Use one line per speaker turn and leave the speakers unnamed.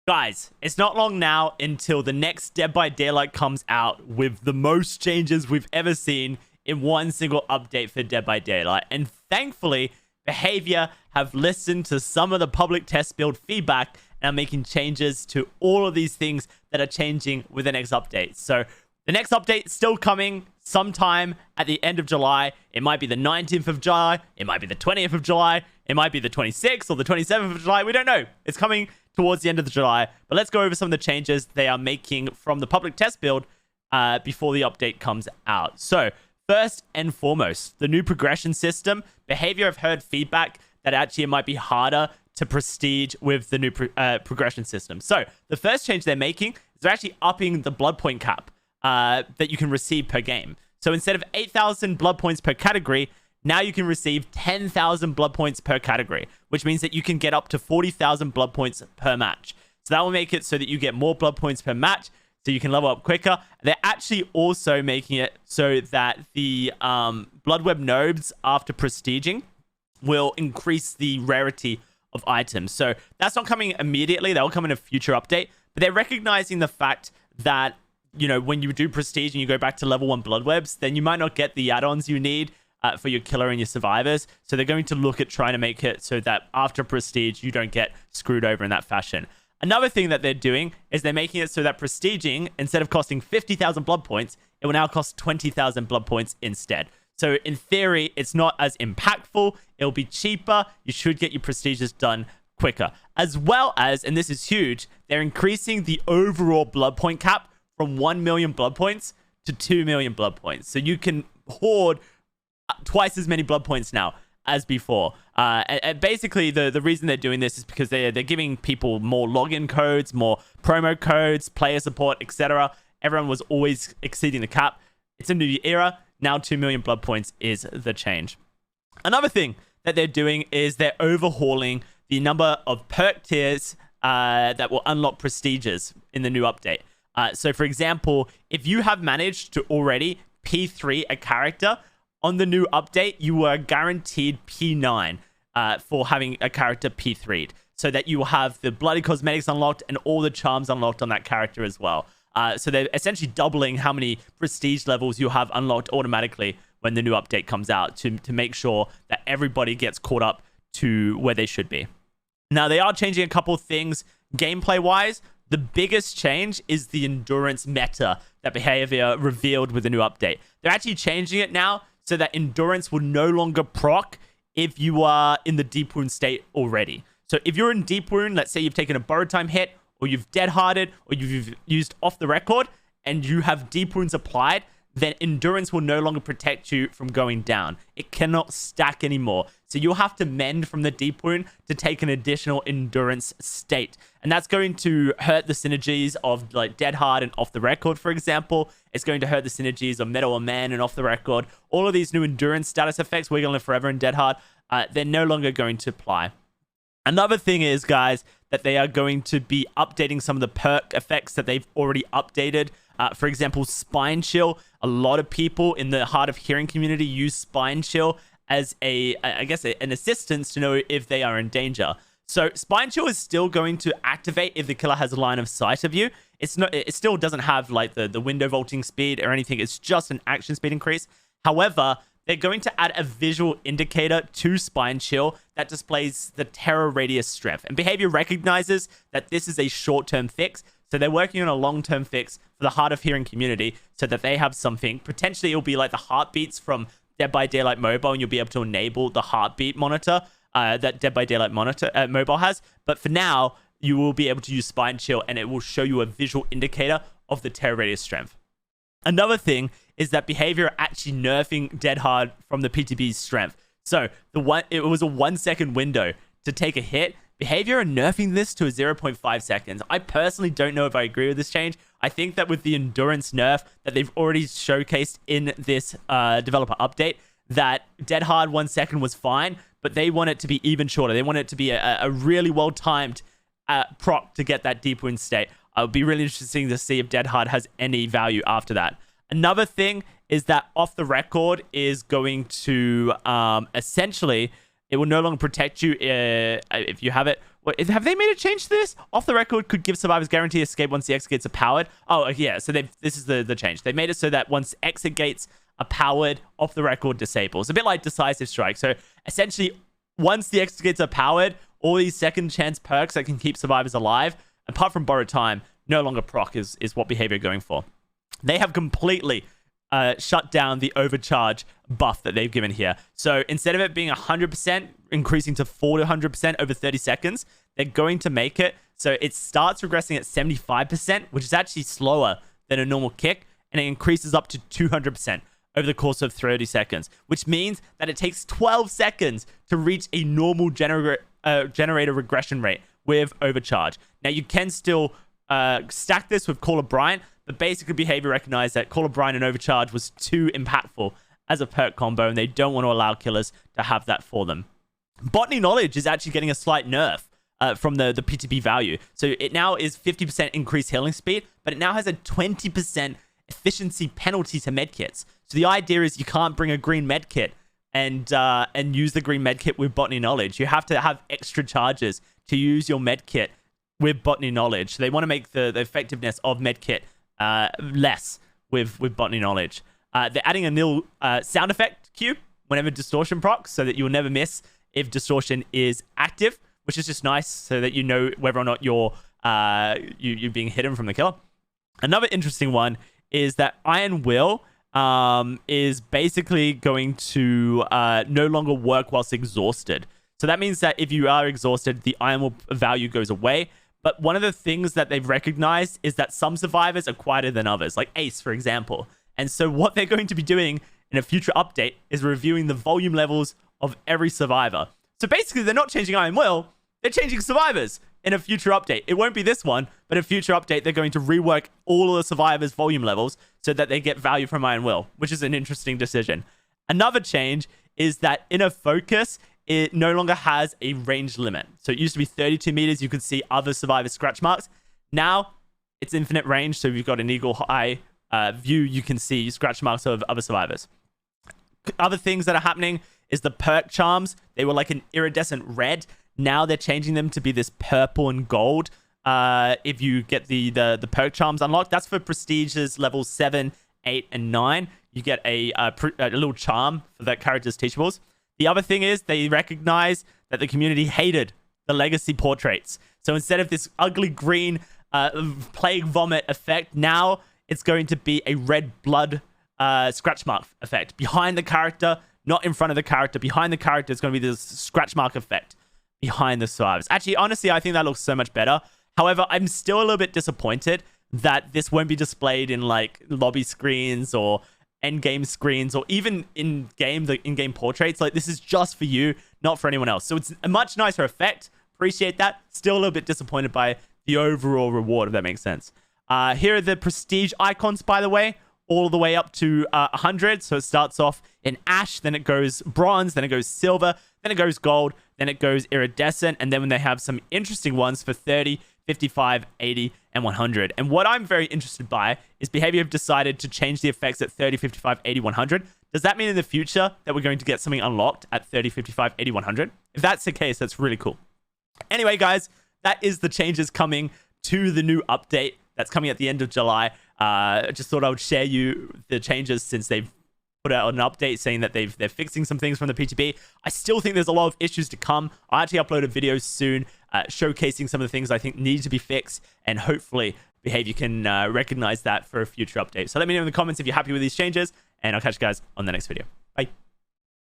Guys, it's not long now until the next Dead by Daylight comes out with the most changes we've ever seen in one single update for Dead by Daylight. And thankfully, BHVR have listened to some of the public test build feedback and are making changes to all of these things that are changing with the next update. So the next update is still coming sometime at the end of July. It might be the 19th of July. It might be the 20th of July. It might be the 26th or the 27th of July. We don't know. It's coming towards the end of the July. But let's go over some of the changes they are making from the public test build before the update comes out. So first and foremost, the new progression system. BHVR have heard feedback that actually it might be harder to prestige with the new progression system. So the first change they're making is they're actually upping the blood point cap that you can receive per game. So instead of 8,000 blood points per category, now you can receive 10,000 blood points per category, which means that you can get up to 40,000 blood points per match. So that will make it so that you get more blood points per match, so you can level up quicker. They're actually also making it so that the blood web nodes after prestiging will increase the rarity of items. So that's not coming immediately. That will come in a future update. But they're recognizing the fact that, you know, when you do prestige and you go back to level 1 blood webs, then you might not get the add-ons you need for your killer and your survivors. So they're going to look at trying to make it so that after prestige, you don't get screwed over in that fashion. Another thing that they're doing is they're making it so that prestiging, instead of costing 50,000 blood points, it will now cost 20,000 blood points instead. So in theory, it's not as impactful. It'll be cheaper. You should get your prestiges done quicker. As well as, and this is huge, they're increasing the overall blood point cap from 1 million blood points to 2 million blood points. So you can hoard twice as many blood points now as before. And basically, the reason they're doing this is because they're giving people more login codes, more promo codes, player support, etc. Everyone was always exceeding the cap. It's a new era. Now 2 million blood points is the change. Another thing that they're doing is they're overhauling the number of perk tiers that will unlock prestiges in the new update. So for example, if you have managed to already P3 a character, on the new update, you are guaranteed P9 for having a character P3'd, so that you will have the bloody cosmetics unlocked and all the charms unlocked on that character as well. So they're essentially doubling how many prestige levels you have unlocked automatically when the new update comes out to make sure that everybody gets caught up to where they should be. Now, they are changing a couple of things gameplay-wise. The biggest change is the endurance meta that BHVR revealed with the new update. They're actually changing it now so that endurance will no longer proc if you are in the deep wound state already. So if you're in deep wound, let's say you've taken a borrowed time hit, or you've dead-hearted, or you've used off the record, and you have deep wounds applied, then endurance will no longer protect you from going down. It cannot stack anymore. So you'll have to mend from the deep wound to take an additional endurance state. And that's going to hurt the synergies of like dead hard and off the record, for example. It's going to hurt the synergies of metal or man and off the record. All of these new endurance status effects, we're going to live forever in dead hard, they're no longer going to apply. Another thing is, guys, that they are going to be updating some of the perk effects that they've already updated. For example, Spine Chill. A lot of people in the hard of hearing community use Spine Chill as an assistance to know if they are in danger. So Spine Chill is still going to activate if the killer has a line of sight of you. It still doesn't have like the window vaulting speed or anything. It's just an action speed increase. However, they're going to add a visual indicator to Spine Chill that displays the terror radius strength. And BHVR recognizes that this is a short-term fix, so they're working on a long-term fix for the hard of hearing community so that they have something. Potentially, it'll be like the heartbeats from Dead by Daylight Mobile, and you'll be able to enable the heartbeat monitor that Dead by Daylight Mobile has. But for now, you will be able to use Spine Chill, and it will show you a visual indicator of the terror radius strength. Another thing is that BHVR are actually nerfing Dead Hard from the PTB's strength. So it was a 1 second window to take a hit. BHVR are nerfing this to a 0.5 seconds. I personally don't know if I agree with this change. I think that with the endurance nerf that they've already showcased in this developer update, that Dead Hard 1 second was fine, but they want it to be even shorter. They want it to be a really well-timed proc to get that deep wound state. It would be really interesting to see if Dead Hard has any value after that. Another thing is that off the record is going to essentially, it will no longer protect you if you have it Wait, have they made a change to this? Off the record could give survivors guarantee escape once the exit gates are powered. Oh, yeah. So this is the change. They made it so that once exit gates are powered, off the record disables. A bit like decisive strike. So essentially, once the exit gates are powered, all these second chance perks that can keep survivors alive, apart from borrowed time, no longer proc is what behavior going for. They have completely shut down the overcharge buff that they've given here. So instead of it being 100%, increasing to 400% over 30 seconds, they're going to make it so it starts regressing at 75%, which is actually slower than a normal kick, and it increases up to 200% over the course of 30 seconds, which means that it takes 12 seconds to reach a normal generator regression rate with overcharge. Now, you can still stack this with Call of Bryant, but basically behavior recognized that Call of Bryant and overcharge was too impactful as a perk combo, and they don't want to allow killers to have that for them. Botany Knowledge is actually getting a slight nerf from the PTB value. So it now is 50% increased healing speed, but it now has a 20% efficiency penalty to medkits. So the idea is you can't bring a green medkit and use the green medkit with Botany Knowledge. You have to have extra charges to use your medkit with Botany Knowledge. So they want to make the effectiveness of medkit less with Botany Knowledge. They're adding a nil sound effect cue whenever distortion procs, so that you'll never miss if distortion is active, which is just nice so that you know whether or not you're being hidden from the killer. Another interesting one is that Iron Will is basically going to no longer work whilst exhausted. So that means that if you are exhausted, the Iron Will value goes away. But one of the things that they've recognized is that some survivors are quieter than others, like Ace, for example. And so what they're going to be doing in a future update is reviewing the volume levels of every survivor. So basically, they're not changing Iron Will, they're changing survivors in a future update. It won't be this one, but in a future update, they're going to rework all of the survivors' volume levels so that they get value from Iron Will, which is an interesting decision. Another change is that Inner Focus, it no longer has a range limit. So it used to be 32 meters. You could see other survivors' scratch marks. Now it's infinite range. So if you've got an eagle eye view, you can see scratch marks of other survivors. Other things that are happening is the perk charms. They were like an iridescent red. Now they're changing them to be this purple and gold. If you get the perk charms unlocked, that's for prestiges levels 7, 8, and 9. You get a little charm for that character's teachables. The other thing is they recognize that the community hated the legacy portraits. So instead of this ugly green plague vomit effect, now it's going to be a red blood scratch mark effect. Behind the character, not in front of the character. Behind the character is going to be this scratch mark effect behind the survivors. Actually, honestly, I think that looks so much better. However, I'm still a little bit disappointed that this won't be displayed in like lobby screens or end-game screens, or even in-game, the in-game portraits. Like, this is just for you, not for anyone else. So it's a much nicer effect. Appreciate that. Still a little bit disappointed by the overall reward, if that makes sense. Here are the prestige icons, by the way, all the way up to 100. So it starts off in ash, then it goes bronze, then it goes silver, then it goes gold, then it goes iridescent, and then when they have some interesting ones for 30, 55, 80, and 100. And what I'm very interested by is behavior have decided to change the effects at 30, 55, 80, 100. Does that mean in the future that we're going to get something unlocked at 30, 55, 80, 100? If that's the case, that's really cool. Anyway, guys, that is the changes coming to the new update that's coming at the end of July. I just thought I would share you the changes since they've put out an update saying that they're fixing some things from the PTB. I still think there's a lot of issues to come. I'll actually upload a video soon showcasing some of the things I think need to be fixed, and hopefully behavior can recognize that for a future update. So let me know in the comments if you're happy with these changes, and I'll catch you guys on the next video. Bye.